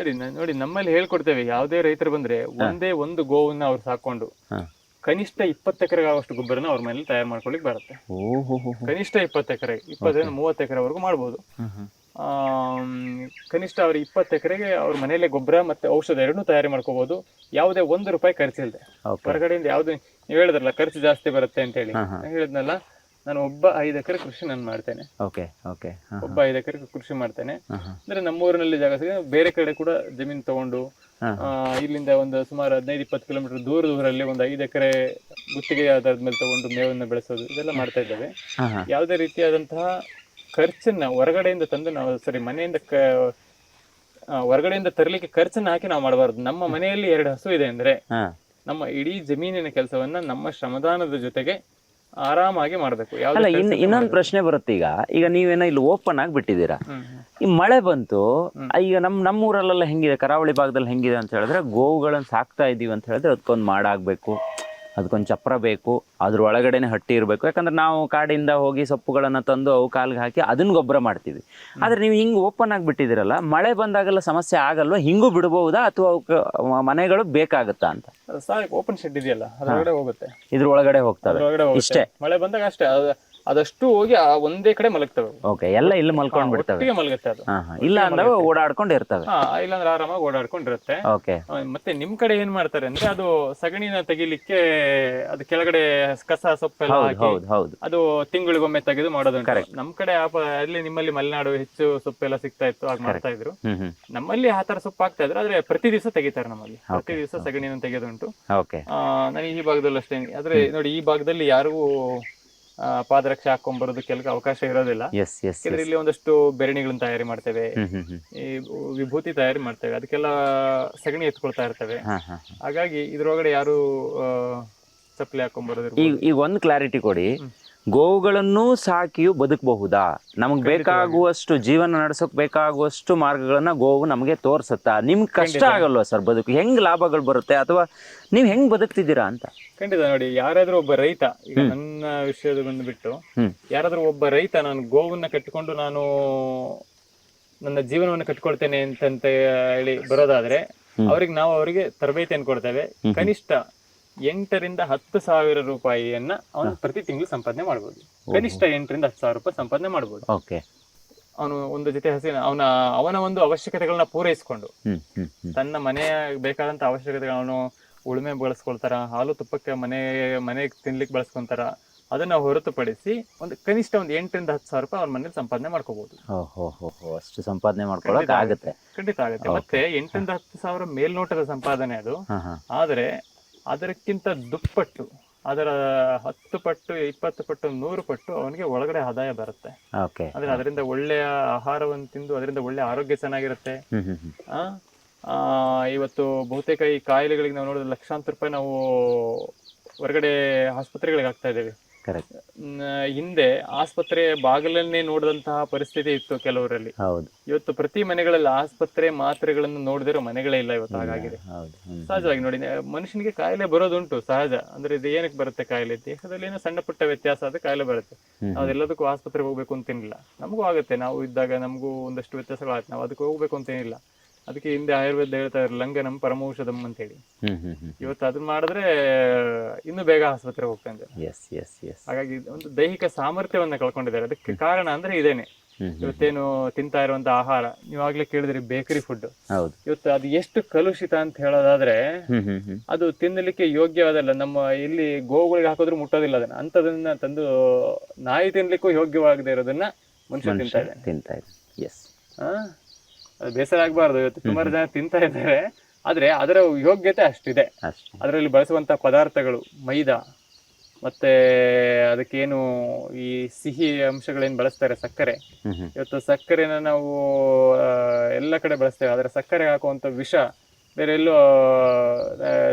ನೋಡಿ ನಮ್ಮಲ್ಲಿ ಹೇಳ್ಕೊಡ್ತೇವೆ. ಯಾವುದೇ ರೈತರು ಬಂದ್ರೆ ಒಂದೇ ಒಂದು ಗೋವನ್ನ ಅವ್ರು ಸಾಕೊಂಡು ಕನಿಷ್ಠ 20 ಎಕರೆಗೆ ಆಗುವಷ್ಟು ಗೊಬ್ಬರನ ಅವ್ರ ಮನೇಲಿ ತಯಾರು ಮಾಡ್ಕೊಳ್ಲಿಕ್ಕೆ ಬರುತ್ತೆ. ಕನಿಷ್ಠ 20 ಎಕರೆ, 20-30 ಎಕರೆವರೆಗೂ ಮಾಡ್ಬೋದು. ಕನಿಷ್ಠ ಅವ್ರ 20 ಎಕರೆಗೆ ಅವ್ರ ಮನೆಯಲ್ಲೇ ಗೊಬ್ಬರ ಮತ್ತೆ ಔಷಧ ಎರಡನ್ನೂ ತಯಾರಿ ಮಾಡ್ಕೋಬಹುದು. ಯಾವುದೇ ₹1 ಖರ್ಚಿಲ್ಲದೆ. ಹೊರಗಡೆಯಿಂದ ಯಾವ್ದು ನೀವು ಹೇಳಿದ್ರಲ್ಲ ಖರ್ಚು ಜಾಸ್ತಿ ಬರುತ್ತೆ ಅಂತ ಹೇಳಿ, ಹೇಳಿದ್ನಲ್ಲ, ನಾನು ಒಬ್ಬ 5 ಎಕರೆ ಕೃಷಿ ನಾನು ಮಾಡ್ತೇನೆ. ಒಬ್ಬ 5 ಎಕರೆ ಕೃಷಿ ಮಾಡ್ತೇನೆ ಅಂದ್ರೆ ನಮ್ಮೂರಿನಲ್ಲಿ ಜಾಗ ಸಿಗ, ಬೇರೆ ಕಡೆ ಕೂಡ ಜಮೀನು ತಗೊಂಡು ಇಲ್ಲಿಂದ ಒಂದು ಸುಮಾರು 15-20 ಕಿಲೋಮೀಟರ್ ದೂರದಲ್ಲಿ ಒಂದು 5 ಎಕರೆ ಗುತ್ತಿಗೆ ಆಧಾರದ ಮೇಲೆ ತಗೊಂಡು ಮೇವನ್ನು ಬೆಳೆಸೋದು ಇದೆಲ್ಲ ಮಾಡ್ತಾ ಇದ್ದೇವೆ. ಯಾವುದೇ ರೀತಿಯಾದಂತಹ ಖರ್ಚನ್ನ ಹೊರಗಡೆಯಿಂದ ತಂದು ನಾವು ಮನೆಯಿಂದ ಹೊರಗಡೆಯಿಂದ ತರಲಿಕ್ಕೆ ಖರ್ಚನ್ನ ಹಾಕಿ ನಾವು ಮಾಡಬಾರ್ದು. ನಮ್ಮ ಮನೆಯಲ್ಲಿ 2 ಹಸು ಇದೆ ಅಂದ್ರೆ ನಮ್ಮ ಇಡೀ ಜಮೀನಿನ ಕೆಲಸವನ್ನ ನಮ್ಮ ಶ್ರಮದಾನದ ಜೊತೆಗೆ ಆರಾಮಾಗಿ ಮಾಡ್ಬೇಕು.
ಅಲ್ಲ, ಇನ್ನೊಂದು ಪ್ರಶ್ನೆ ಬರುತ್ತೆ. ಈಗ ನೀವೇನೋ ಇಲ್ಲಿ ಓಪನ್ ಆಗಿ ಬಿಟ್ಟಿದ್ದೀರಾ, ಈ ಮಳೆ ಬಂತು, ಈಗ ನಮ್ಮೂರಲ್ಲೆಲ್ಲ ಹೆಂಗಿದೆ, ಕರಾವಳಿ ಭಾಗದಲ್ಲಿ ಹೆಂಗಿದೆ ಅಂತ ಹೇಳಿದ್ರೆ, ಗೋವುಗಳನ್ನು ಸಾಕ್ತಾ ಇದೀವಿ ಅಂತ ಹೇಳಿದ್ರೆ ಅದಕ್ಕೊಂದು ಮಾಡಾಗಬೇಕು, ಅದಕ್ಕೊಂದು ಚಪ್ರ ಬೇಕು, ಅದ್ರ ಒಳಗಡೆನೆ ಹಟ್ಟಿ ಇರಬೇಕು. ಯಾಕಂದ್ರೆ ನಾವು ಕಾಡಿಂದ ಹೋಗಿ ಸೊಪ್ಪುಗಳನ್ನು ತಂದು ಅವು ಕಾಲಿಗೆ ಹಾಕಿ ಅದನ್ನ ಗೊಬ್ಬರ ಮಾಡ್ತೀವಿ. ಆದ್ರೆ ನೀವು ಹಿಂಗೆ ಓಪನ್ ಆಗಿ ಬಿಟ್ಟಿದ್ದೀರಲ್ಲ, ಮಳೆ ಬಂದಾಗೆಲ್ಲ ಸಮಸ್ಯೆ ಆಗಲ್ವಾ? ಹಿಂಗೂ ಬಿಡಬಹುದಾ ಅಥವಾ ಮನೆಗಳು ಬೇಕಾಗುತ್ತಾ ಅಂತ?
ಓಪನ್ ಶೆಡ್ ಇದೆಯಲ್ಲ, ಅದರೊಳಗಡೆ ಹೋಗುತ್ತೆ,
ಇದ್ರ ಒಳಗಡೆ ಹೋಗ್ತವೆ ಇಷ್ಟೇ.
ಮಳೆ ಬಂದಾಗ ಅಷ್ಟೇ, ಅದಷ್ಟು ಹೋಗಿ ಒಂದೇ ಕಡೆ ಮಲಗ್ತವೆ.
ಓಕೆ, ಎಲ್ಲ ಇಲ್ಲಿ ಮಲ್ಕೊಂಡ್ ಬಿಡ್ತವೆ.
ಮಲಗುತ್ತೆ ಅದು.
ಇಲ್ಲ ಅಂದಾಗ ಓಡಾಡ್ಕೊಂಡು ಇರ್ತವೆ.
ಇಲ್ಲಾಂದ್ರೆ ಆರಾಮಾಗಿ ಓಡಾಡ್ಕೊಂಡಿರುತ್ತೆ.
ಓಕೆ.
ಮತ್ತೆ ನಿಮ್ ಕಡೆ ಏನ್ ಮಾಡ್ತಾರೆ ಅಂದ್ರೆ, ಅದು ಸಗಣಿನ ತೆಗಿಲಿಕ್ಕೆ ಅದು ಕೆಳಗಡೆ ಕಸ ಸೊಪ್ಪೆಲ್ಲ ಹಾಕಿ ಅದು ತಿಂಗಳಿಗೊಮ್ಮೆ ತೆಗೆದು ಮಾಡೋದುಂಟು. ನಮ್ ಕಡೆ ಅಲ್ಲಿ ನಿಮ್ಮಲ್ಲಿ ಮಲೆನಾಡು ಹೆಚ್ಚು ಸೊಪ್ಪೆಲ್ಲ ಸಿಗ್ತಾ ಇತ್ತು, ಆಗ ಮಾಡ್ತಾ ಇದ್ರು. ನಮ್ಮಲ್ಲಿ ಆ ತರ ಸೊಪ್ಪು ಹಾಕ್ತಾ ಇದ್ರು, ಆದ್ರೆ ಪ್ರತಿ ದಿವಸ ತೆಗಿತಾರೆ ನಮ್ಮಲ್ಲಿ. ಪ್ರತಿ ದಿವಸ ಸಗಣಿನ ತೆಗೆದುಂಟು. ನಾನು ಈ ಭಾಗದಲ್ಲಿ ಅಷ್ಟೇ. ಆದ್ರೆ ನೋಡಿ, ಈ ಭಾಗದಲ್ಲಿ ಯಾರು ಪಾದರಕ್ಷೆ ಹಾಕೊಂಡ್ಬರೋದು ಕೆಲವು ಅವಕಾಶ ಇರೋದಿಲ್ಲ. ಇಲ್ಲಿ ಒಂದಷ್ಟು ಬೆರಣಿಗಳನ್ನ ತಯಾರಿ ಮಾಡ್ತೇವೆ, ಈ ವಿಭೂತಿ ತಯಾರಿ ಮಾಡ್ತೇವೆ, ಅದಕ್ಕೆಲ್ಲ ಸಗಣಿ ಎತ್ಕೊಳ್ತಾ ಇರ್ತೇವೆ. ಹಾಗಾಗಿ ಇದ್ರೊಳಗಡೆ ಯಾರು ಚಪ್ಪಲಿ ಹಾಕೊಂಡ್ಬರೋದು.
ಈಗ ಒಂದು ಕ್ಲಾರಿಟಿ ಕೊಡಿ, ಗೋವುಗಳನ್ನು ಸಾಕಿಯೂ ಬದುಕಬಹುದಾ? ನಮಗ್ ಬೇಕಾಗುವಷ್ಟು ಜೀವನ ನಡೆಸೋಕ್ ಬೇಕಾಗುವಷ್ಟು ಮಾರ್ಗಗಳನ್ನ ಗೋವು ನಮಗೆ ತೋರ್ಸತ್ತಾ? ನಿಮ್ಗೆ ಕಷ್ಟ ಆಗಲ್ವಾ ಸರ್ ಬದುಕು? ಹೆಂಗ್ ಲಾಭಗಳು ಬರುತ್ತೆ, ಅಥವಾ ನೀವ್ ಹೆಂಗ್ ಬದುಕ್ತಿದ್ದೀರಾ ಅಂತ?
ಖಂಡಿತ. ನೋಡಿ, ಯಾರಾದ್ರೂ ಒಬ್ಬ ರೈತ, ಈಗ ನನ್ನ ವಿಷಯದ ಬಂದ್ಬಿಟ್ಟು, ಯಾರಾದ್ರೂ ಒಬ್ಬ ರೈತ ನಾನು ಗೋವನ್ನ ಕಟ್ಟಿಕೊಂಡು ನಾನು ನನ್ನ ಜೀವನವನ್ನು ಕಟ್ಕೊಳ್ತೇನೆ ಅಂತ ಹೇಳಿ ಬರೋದಾದ್ರೆ, ಅವರಿಗೆ ತರಬೇತಿಯನ್ನು ಕೊಡ್ತೇವೆ. ಕನಿಷ್ಠ 8,000 to 10,000 ರೂಪಾಯಿಯನ್ನ ಅವನು ಪ್ರತಿ ತಿಂಗಳು ಸಂಪಾದನೆ ಮಾಡಬಹುದು. ಕನಿಷ್ಠ 8,000 to 10,000 ರೂಪಾಯಿ ಸಂಪಾದನೆ ಮಾಡಬಹುದು. ಅವನು ಒಂದು ಜೊತೆ ಹಸಿನ ಅವನ ಒಂದು ಅವಶ್ಯಕತೆಗಳನ್ನ ಪೂರೈಸಿಕೊಂಡು, ತನ್ನ ಮನೆಯ ಬೇಕಾದಂತ ಅವಶ್ಯಕತೆಗಳನ್ನು ಉಳುಮೆ ಬಳಸ್ಕೊಳ್ತಾರ, ಹಾಲು ತುಪ್ಪಕ್ಕೆ ಮನೆಗೆ ತಿನ್ಲಿಕ್ಕೆ ಬಳಸ್ಕೊಂತಾರ, ಅದನ್ನ ಹೊರತುಪಡಿಸಿ ಒಂದು ಕನಿಷ್ಠ 8,000 to 10,000 ರೂಪಾಯಿ ಅವ್ರ ಮನೇಲಿ ಸಂಪಾದನೆ ಮಾಡ್ಕೋಬಹುದು.
ಅಷ್ಟು ಸಂಪಾದನೆ ಮಾಡ್ಕೊಳ್ಳೋಕೆ ಆಗುತ್ತೆ.
ಖಂಡಿತ ಆಗುತ್ತೆ. ಮತ್ತೆ 8,000 to 10,000 ಮೇಲ್ನೋಟದ ಸಂಪಾದನೆ ಅದು. ಆದ್ರೆ ಅದಕ್ಕಿಂತ ದುಪ್ಪಟ್ಟು, ಅದರ 10 ಪಟ್ಟು, 20 ಪಟ್ಟು, 100 ಪಟ್ಟು ಅವನಿಗೆ ಒಳಗಡೆ ಆದಾಯ ಬರುತ್ತೆ. ಅಂದ್ರೆ ಅದರಿಂದ ಒಳ್ಳೆಯ ಆಹಾರವನ್ನು ತಿಂದು ಅದರಿಂದ ಒಳ್ಳೆ ಆರೋಗ್ಯ ಚೆನ್ನಾಗಿರುತ್ತೆ. ಇವತ್ತು ಬಹುತೇಕ ಈ ಕಾಯಿಲೆಗಳಿಗೆ ನಾವು ನೋಡಿದ್ರೆ ಲಕ್ಷಾಂತರ ರೂಪಾಯಿ ನಾವು ಹೊರಗಡೆ ಆಸ್ಪತ್ರೆಗಳಿಗೆ ಹಾಕ್ತಾ ಇದ್ದೇವೆ. ಹಿಂದೆ ಆಸ್ಪತ್ರೆ ಬಾಗಿಲನ್ನೇ ನೋಡಿದಂತಹ ಪರಿಸ್ಥಿತಿ ಇತ್ತು ಕೆಲವರಲ್ಲಿ. ಇವತ್ತು ಪ್ರತಿ ಮನೆಗಳಲ್ಲಿ ಆಸ್ಪತ್ರೆ ಮಾತ್ರೆಗಳನ್ನು ನೋಡಿದಿರೋ ಮನೆಗಳೇ ಇಲ್ಲ ಇವತ್ತು. ಹಾಗಾಗಿದೆ. ಸಹಜವಾಗಿ ನೋಡಿ, ಮನುಷ್ಯನಿಗೆ ಕಾಯಿಲೆ ಬರೋದುಂಟು ಸಹಜ. ಅಂದ್ರೆ ಇದು ಏನಕ್ಕೆ ಬರುತ್ತೆ ಕಾಯಿಲೆ? ದೇಹದಲ್ಲಿ ಏನೋ ಸಣ್ಣ ಪುಟ್ಟ ವ್ಯತ್ಯಾಸ ಆದ್ರೆ ಕಾಯಿಲೆ ಬರುತ್ತೆ. ನಾವು ಎಲ್ಲದಕ್ಕೂ ಆಸ್ಪತ್ರೆಗೆ ಹೋಗ್ಬೇಕು ಅಂತೇನಿಲ್ಲ. ನಮಗೂ ಆಗುತ್ತೆ, ನಾವು ಇದ್ದಾಗ ನಮಗೂ ಒಂದಷ್ಟು ವ್ಯತ್ಯಾಸಗಳಾಗುತ್ತೆ, ನಾವು ಅದಕ್ಕೆ ಹೋಗ್ಬೇಕು ಅಂತೇನಿಲ್ಲ. ಅದಕ್ಕೆ ಹಿಂದೆ ಆಯುರ್ವೇದ ಹೇಳ್ತಾ ಇದ್ರು, ಲಂಘನಂ ಪರಮೌಷಧಂ ಅಂತ ಹೇಳಿ. ಇವತ್ತು ಅದನ್ನ ಮಾಡಿದ್ರೆ ಇನ್ನು ಬೇಗ ಆಸ್ಪತ್ರೆಗೆ ಹೋಗ್ತಾ ಇದ್ದಾರೆ. ಹಾಗಾಗಿ ಒಂದು ದೈಹಿಕ ಸಾಮರ್ಥ್ಯವನ್ನ ಕಳ್ಕೊಂಡಿದ್ದಾರೆ. ಅದಕ್ಕೆ ಕಾರಣ ಅಂದ್ರೆ ಇದೇನೆ. ಇವತ್ತೇನು ತಿಂತಾ ಇರುವಂತ ಆಹಾರ, ನೀವಾಗ್ಲೇ ಕೇಳಿದ್ರಿ ಬೇಕರಿ ಫುಡ್, ಇವತ್ತು ಅದು ಎಷ್ಟು ಕಲುಷಿತ ಅಂತ ಹೇಳೋದಾದ್ರೆ ಅದು ತಿನ್ನಲಿಕ್ಕೆ ಯೋಗ್ಯವಾದಲ್ಲ. ನಮ್ಮ ಇಲ್ಲಿ ಗೋವುಗಳಿಗೆ ಹಾಕೋದ್ರು ಮುಟ್ಟೋದಿಲ್ಲ ಅದನ್ನ. ಅಂತದನ್ನ ತಂದು ನಾಯಿ ತಿನ್ಲಿಕ್ಕೂ ಯೋಗ್ಯವಾಗದೆ ಇರೋದನ್ನ ಮನುಷ್ಯ ತಿಂತಾ ಇದೆ. ಬೇಸರ ಆಗ್ಬಾರ್ದು. ಇವತ್ತು ಸುಮಾರು ಜನ ತಿಂತಾ ಇದ್ದಾರೆ, ಆದ್ರೆ ಅದರ ಯೋಗ್ಯತೆ ಅಷ್ಟಿದೆ. ಅದರಲ್ಲಿ ಬಳಸುವಂತ ಪದಾರ್ಥಗಳು ಮೈದಾ, ಮತ್ತೆ ಅದಕ್ಕೇನು ಈ ಸಿಹಿ ಅಂಶಗಳೇನು ಬಳಸ್ತಾರೆ, ಸಕ್ಕರೆ. ಇವತ್ತು ಸಕ್ಕರೆನ ನಾವು ಎಲ್ಲ ಕಡೆ ಬಳಸ್ತೇವೆ, ಆದ್ರೆ ಸಕ್ಕರೆ ಹಾಕುವಂತ ವಿಷ ಬೇರೆ ಎಲ್ಲೂ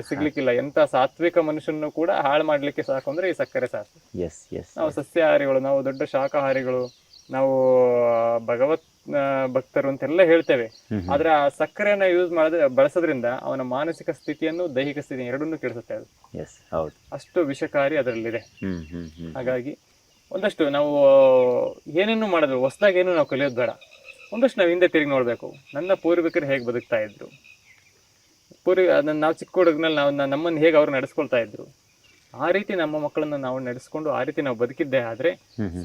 ಸಿಗ್ಲಿಕ್ಕಿಲ್ಲ. ಎಂತ ಸಾತ್ವಿಕ ಮನುಷ್ಯನನ್ನು ಕೂಡ ಹಾಳು ಮಾಡ್ಲಿಕ್ಕೆ ಸಾಕು ಅಂದ್ರೆ ಈ ಸಕ್ಕರೆ ಸಾಕು.
ಎಸ್ ಎಸ್
ನಾವು ಸಸ್ಯಾಹಾರಿಗಳು, ನಾವು ದೊಡ್ಡ ಶಾಕಾಹಾರಿಗಳು, ನಾವು ಭಗವತ್ ಭಕ್ತರು ಅಂತೆಲ್ಲ ಹೇಳ್ತೇವೆ. ಆದ್ರೆ ಆ ಸಕ್ಕರೆಯನ್ನ ಯೂಸ್ ಬಳಸೋದ್ರಿಂದ ಅವನ ಮಾನಸಿಕ ಸ್ಥಿತಿಯನ್ನು ದೈಹಿಕ ಸ್ಥಿತಿ ಎರಡನ್ನೂ ಕೆಡಿಸುತ್ತೆ ಅದು.
ಎಸ್ ಹೌದು.
ಅಷ್ಟು ವಿಷಕಾರಿ ಅದರಲ್ಲಿದೆ. ಹಾಗಾಗಿ ಒಂದಷ್ಟು ನಾವು ಏನೇನು ಮಾಡಿದ್ರು ಹೊಸದಾಗಿ ಏನು ನಾವು ಕಲಿಯೋದು ಬೇಡ. ಒಂದಷ್ಟು ನಾವು ಹಿಂದೆ ತಿರುಗಿ ನೋಡ್ಬೇಕು. ನನ್ನ ಪೂರ್ವಿಕರು ಹೇಗೆ ಬದುಕ್ತಾ ಇದ್ರು, ನಾವು ಚಿಕ್ಕ ಹುಡುಗನಲ್ಲಿ ನಾವು ನಮ್ಮನ್ನು ಹೇಗೆ ಅವ್ರು ನಡೆಸ್ಕೊಳ್ತಾ ಇದ್ರು, ಆ ರೀತಿ ನಮ್ಮ ಮಕ್ಕಳನ್ನ ನಾವು ನಡೆಸ್ಕೊಂಡು ಆ ರೀತಿ ನಾವು ಬದುಕಿದ್ದೆ ಆದ್ರೆ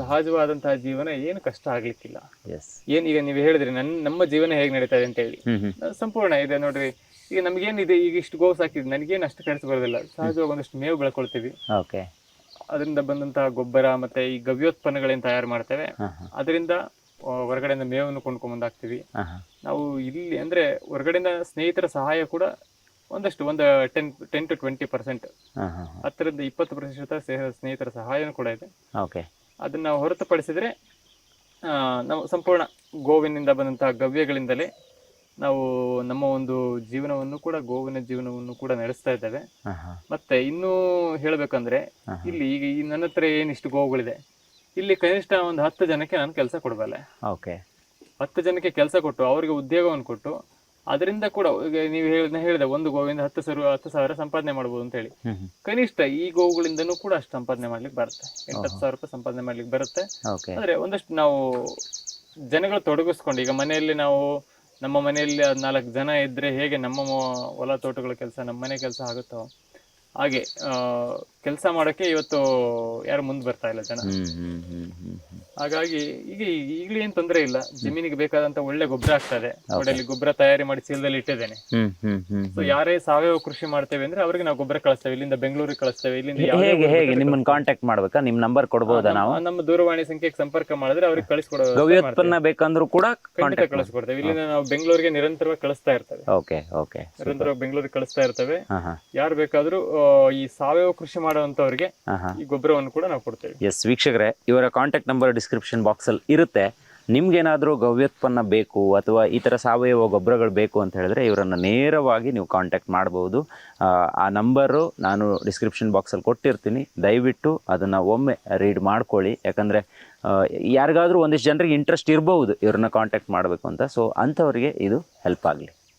ಸಹಜವಾದಂತಹ ಜೀವನ ಏನು ಕಷ್ಟ ಆಗ್ಲಿಕ್ಕಿಲ್ಲ. ಏನ್ ಈಗ ನೀವು ಹೇಳಿದ್ರಿ ನಮ್ಮ ಜೀವನ ಹೇಗೆ ನಡೀತಾ ಇದೆ ಅಂತ ಹೇಳಿ, ಸಂಪೂರ್ಣ ಇದೆ ನೋಡ್ರಿ. ಈಗ ನಮ್ಗೇನಿದೆ, ಈಗ ಇಷ್ಟು ಗೋವು ಸಾಕಿದ್ವಿ, ನನಗೇನು ಅಷ್ಟು ಕೆಲಸ ಬರೋದಿಲ್ಲ. ಸಹಜವಾಗಿ ಒಂದಷ್ಟು ಮೇವು ಬೆಳ್ಕೊಳ್ತೀವಿ, ಅದರಿಂದ ಬಂದಂತಹ ಗೊಬ್ಬರ ಮತ್ತೆ ಈ ಗವ್ಯೋತ್ಪನ್ನಗಳೇನು ತಯಾರು ಮಾಡ್ತೇವೆ, ಅದರಿಂದ ಹೊರಗಡೆಯಿಂದ ಮೇವನ್ನು ಕೊಂಡ್ಕೊಂಡ್ಬಂದಾಗ್ತೀವಿ ನಾವು. ಇಲ್ಲಿ ಅಂದ್ರೆ ಹೊರಗಡೆಯಿಂದ ಸ್ನೇಹಿತರ ಸಹಾಯ ಕೂಡ ಒಂದಷ್ಟು 10 to 20%, 10ರಿಂದ 20% ಸ್ನೇಹಿತರ ಸಹಾಯನೂ ಕೂಡ ಇದೆ. ಅದನ್ನ ನಾವು ಹೊರತುಪಡಿಸಿದ್ರೆ ನಾವು ಸಂಪೂರ್ಣ ಗೋವಿನಿಂದ ಬಂದಂತಹ ಗವ್ಯಗಳಿಂದಲೇ ನಾವು ನಮ್ಮ ಒಂದು ಜೀವನವನ್ನು ಕೂಡ, ಗೋವಿನ ಜೀವನವನ್ನು ಕೂಡ ನಡೆಸ್ತಾ ಇದ್ದೇವೆ. ಮತ್ತೆ ಇನ್ನೂ ಹೇಳ್ಬೇಕಂದ್ರೆ ಇಲ್ಲಿ ಈಗ ಈ ನನ್ನ ಹತ್ರ ಏನಿಷ್ಟು ಗೋವುಗಳಿದೆ, ಇಲ್ಲಿ ಕನಿಷ್ಠ ಒಂದು 10 ಜನಕ್ಕೆ ನಾನು ಕೆಲಸ ಕೊಡಬಲ್ಲೆ. 10 ಜನಕ್ಕೆ ಕೆಲಸ ಕೊಟ್ಟು ಅವರಿಗೆ ಉದ್ಯೋಗವನ್ನು ಕೊಟ್ಟು ಅದರಿಂದ ಕೂಡ ಈಗ ನೀವು ಹೇಳಿದೆ ಒಂದು ಗೋವಿಂದ 10,000 ಸಂಪಾದನೆ ಮಾಡ್ಬೋದು ಅಂತ ಹೇಳಿ. ಕನಿಷ್ಠ ಈ ಗೋವುಗಳಿಂದನೂ ಕೂಡ ಅಷ್ಟು ಸಂಪಾದನೆ ಮಾಡ್ಲಿಕ್ಕೆ ಬರುತ್ತೆ. 8,000 ರೂಪಾಯಿ ಸಂಪಾದನೆ ಮಾಡ್ಲಿಕ್ಕೆ ಬರುತ್ತೆ. ಅಂದ್ರೆ ಒಂದಷ್ಟು ನಾವು ಜನಗಳು ತೊಡಗಿಸ್ಕೊಂಡು, ಈಗ ಮನೆಯಲ್ಲಿ ನಾವು ನಮ್ಮ ಮನೆಯಲ್ಲಿ 4 ಜನ ಇದ್ರೆ ಹೇಗೆ ನಮ್ಮ ಹೊಲ ತೋಟಗಳ ಕೆಲಸ, ನಮ್ಮ ಮನೆ ಕೆಲಸ ಆಗುತ್ತೋ ಹಾಗೆ ಕೆಲಸ ಮಾಡಕ್ಕೆ ಇವತ್ತು ಯಾರು ಮುಂದೆ ಬರ್ತಾ ಇಲ್ಲ ಜನ. ಹಾಗಾಗಿ ಈಗಲೂ ಏನ್ ತೊಂದರೆ ಇಲ್ಲ. ಜಮೀನಿಗೆ ಬೇಕಾದಂತ ಒಳ್ಳೆ ಗೊಬ್ಬರ ಆಗ್ತಾ ಇದೆ. ನೋಡಲ್ಲಿ ಗೊಬ್ಬರ ತಯಾರಿ ಮಾಡಿ ಚೀಲದಲ್ಲಿ ಇಟ್ಟಿದ್ದೇನೆ. ಸೊ ಯಾರೇ ಸಾವಯವ ಕೃಷಿ ಮಾಡ್ತೇವೆ ಅಂದ್ರೆ ಅವ್ರಿಗೆ ನಾವು ಗೊಬ್ಬರ ಕಳಿಸ್ತೇವೆ, ಇಲ್ಲಿಂದ ಬೆಂಗಳೂರಿಗೆ ಕಳಿಸ್ತೇವೆ. ಇಲ್ಲಿಂದ
ಹೇಗೆ ನಿಮ್ಮನ್ನ ಕಾಂಟ್ಯಾಕ್ಟ್ ಮಾಡ್ಬೇಕಾ? ನಿಮ್ ನಂಬರ್ ಕೊಡಬಹುದಾ? ನಾವು ನಮ್ಮ
ದೂರವಾಣಿ ಸಂಖ್ಯೆಗೆ ಸಂಪರ್ಕ ಮಾಡಿದ್ರೆ ಅವ್ರಿಗೆ ಕಳಿಸ್ಕೊಡೋದು.
ಗವ್ಯೋತ್ಪನ್ನ ಬೇಕಂದ್ರೂ ಕೂಡ
ಖಂಡಿತ ಕಳಿಸ್ಕೊಡ್ತೇವೆ. ಇಲ್ಲಿಂದ ನಾವು ಬೆಂಗಳೂರಿಗೆ ನಿರಂತರವಾಗಿ ಕಳಿಸ್ತಾ ಇರ್ತೇವೆ. ನಿರಂತರವಾಗಿ ಬೆಂಗಳೂರಿಗೆ ಕಳಿಸ್ತಾ ಇರ್ತೇವೆ. ಯಾರು ಬೇಕಾದ್ರೂ ಈ ಸಾವಯವ ಕೃಷಿ ಮಾಡುವಂತವ್ರಿಗೆ ಈ ಗೊಬ್ಬರವನ್ನು ಕೂಡ ನಾವು ಕೊಡ್ತೇವೆ.
ಎಸ್ ವೀಕ್ಷಕರೇ, ಇವರ ಕಾಂಟ್ಯಾಕ್ಟ್ ನಂಬರ್ ಡಿಸ್ಕ್ರಿಪ್ಷನ್ ಬಾಕ್ಸ್ ಅಲ್ಲಿ ಇರುತ್ತೆ. ನಿಮ್ಗೇನಾದ್ರೂ ಗವ್ಯೋತ್ಪನ್ನ ಬೇಕು ಅಥವಾ ಈ ಥರ ಸಾವಯವ ಗೊಬ್ಬರಗಳು ಬೇಕು ಅಂತ ಹೇಳಿದ್ರೆ ಇವರನ್ನು ನೇರವಾಗಿ ನೀವು ಕಾಂಟ್ಯಾಕ್ಟ್ ಮಾಡಬಹುದು. ಆ ನಂಬರು ನಾನು ಡಿಸ್ಕ್ರಿಪ್ಷನ್ ಬಾಕ್ಸಲ್ಲಿ ಕೊಟ್ಟಿರ್ತೀನಿ. ದಯವಿಟ್ಟು ಅದನ್ನು ಒಮ್ಮೆ ರೀಡ್ ಮಾಡ್ಕೊಳ್ಳಿ. ಯಾಕಂದರೆ ಯಾರಿಗಾದ್ರೂ ಒಂದಿಷ್ಟು ಜನರಿಗೆ ಇಂಟ್ರೆಸ್ಟ್ ಇರಬಹುದು ಇವ್ರನ್ನ ಕಾಂಟ್ಯಾಕ್ಟ್ ಮಾಡಬೇಕು ಅಂತ. ಸೊ ಅಂಥವ್ರಿಗೆ ಇದು ಹೆಲ್ಪ್ ಆಗಲಿ.